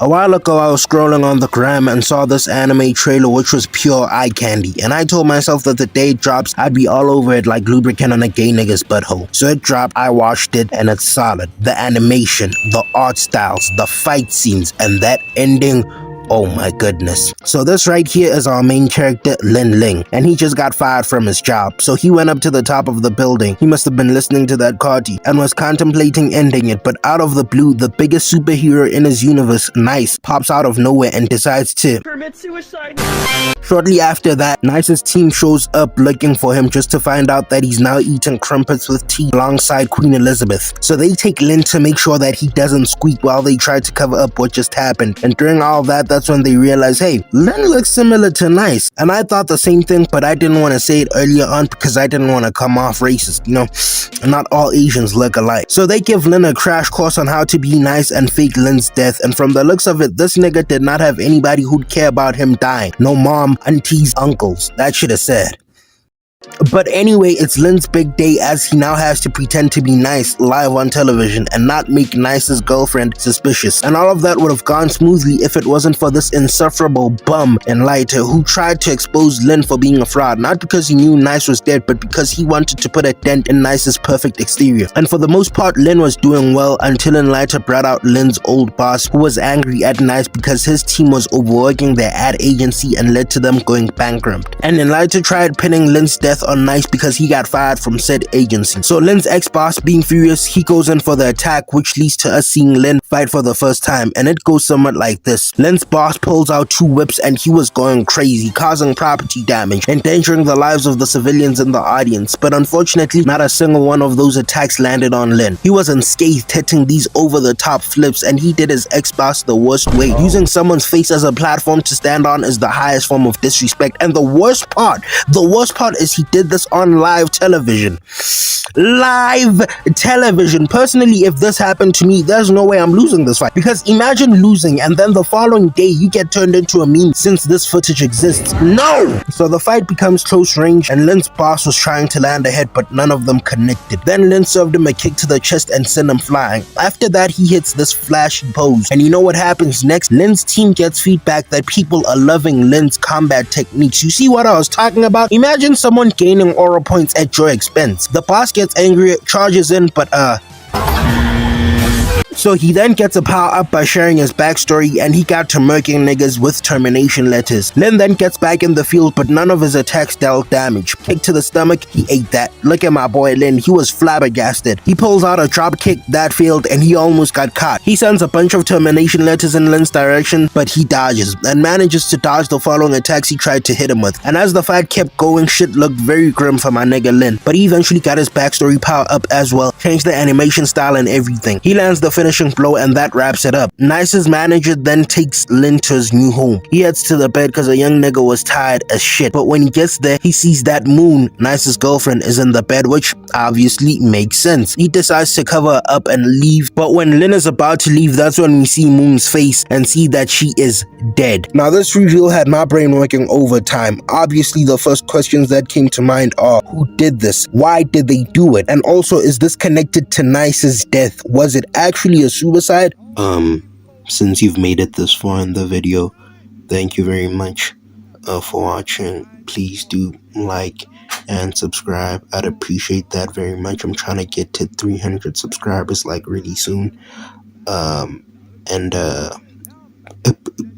A while ago I was scrolling on the gram and saw this anime trailer which was pure eye candy, and I told myself that the day it drops I'd be all over it like lubricant on a gay nigga's butthole. So it dropped, I watched it, and it's solid. The animation, the art styles, the fight scenes, and that ending, oh my goodness. So this right here is our main character, Lin Ling, and he just got fired from his job. So he went up to the top of the building. He must have been listening to that party and was contemplating ending it, but out of the blue, the biggest superhero in his universe, Noahsxz, pops out of nowhere and decides to commit suicide. Shortly after that, Noahsxz's team shows up looking for him just to find out that he's now eating crumpets with tea alongside Queen Elizabeth. So they take Lin to make sure that he doesn't squeak while they try to cover up what just happened. And during all that, that's when they realize, hey, Lin looks similar to Noahsxz. And I thought the same thing, but I didn't want to say it earlier on because I didn't want to come off racist, you know? Not all Asians look alike. So they give Lin a crash course on how to be nice and fake Lin's death, and from the looks of it, this nigga did not have anybody who'd care about him dying. No mom, aunties, uncles. That should have said. But anyway, it's Lin's big day as he now has to pretend to be nice live on television and not make Noahsxz's girlfriend suspicious. And all of that would have gone smoothly if it wasn't for this insufferable bum and lighter who tried to expose Lin for being a fraud, not because he knew Noahsxz was dead, but because he wanted to put a dent in Noahsxz's perfect exterior. And for the most part, Lin was doing well until Enlighter brought out Lin's old boss, who was angry at Noahsxz because his team was overworking their ad agency and led to them going bankrupt. And Enlighter tried pinning Lin's death on Noahsxz because he got fired from said agency. So Lin's ex-boss, being furious, he goes in for the attack, which leads to us seeing Lin fight for the first time, and it goes somewhat like this. Lin's boss pulls out two whips and he was going crazy, causing property damage, endangering the lives of the civilians in the audience, but unfortunately not a single one of those attacks landed on Lin. He was unscathed, hitting these over-the-top flips, and he did his ex-boss the worst way. Using someone's face as a platform to stand on is the highest form of disrespect, and the worst part is he did this on live television. Live television. Personally, if this happened to me, there's no way I'm losing this fight, because imagine losing and then the following day you get turned into a meme since this footage exists. No! So the fight becomes close range and Lin's boss was trying to land a hit, but none of them connected. Then Lin served him a kick to the chest and sent him flying. After that, he hits this flashy pose, and you know what happens next? Lin's team gets feedback that people are loving Lin's combat techniques. You see what I was talking about? Imagine someone gaining aura points at your expense. The boss gets angry, charges in, but so he then gets a power up by sharing his backstory, and he got to murking niggas with termination letters. Lin then gets back in the field, but none of his attacks dealt damage. Kick to the stomach, he ate that. Look at my boy Lin, he was flabbergasted. He pulls out a drop kick, that failed, and he almost got caught. He sends a bunch of termination letters in Lin's direction, but he dodges, and manages to dodge the following attacks he tried to hit him with. And as the fight kept going, shit looked very grim for my nigga Lin, but he eventually got his backstory power up as well, changed the animation style and everything. He lands the finishing blow, and that wraps it up. Noahsxz's manager then takes Lin to his new home. He heads to the bed because a young nigga was tired as shit, but when he gets there, he sees that Moon, Noahsxz's girlfriend, is in the bed, which obviously makes sense. He decides to cover her up and leave, but when Lin is about to leave, that's when we see Moon's face and see that she is dead. Now this reveal had my brain working overtime. Obviously the first questions that came to mind are, who did this? Why did they do it? And also, is this connected to Noahsxz's death? Was it actually a suicide? Since you've made it this far in the video, thank you very much for watching. Please do like and subscribe. I'd appreciate that very much. I'm trying to get to 300 subscribers like really soon.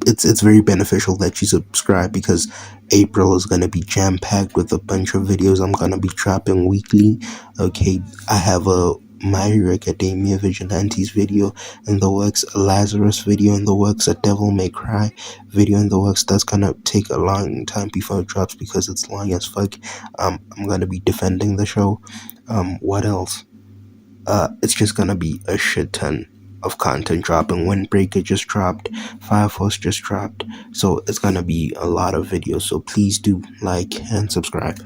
It's very beneficial that you subscribe because April is gonna be jam-packed with a bunch of videos I'm gonna be dropping weekly. Okay, I have a My Hero Academia Vigilantes video in the works, a Lazarus video in the works, a Devil May Cry video in the works. That's gonna take a long time before it drops because it's long as fuck. I'm gonna be defending the show. What else? It's just gonna be a shit ton of content dropping. Windbreaker just dropped, Fire Force just dropped, so it's gonna be a lot of videos, so please do like and subscribe.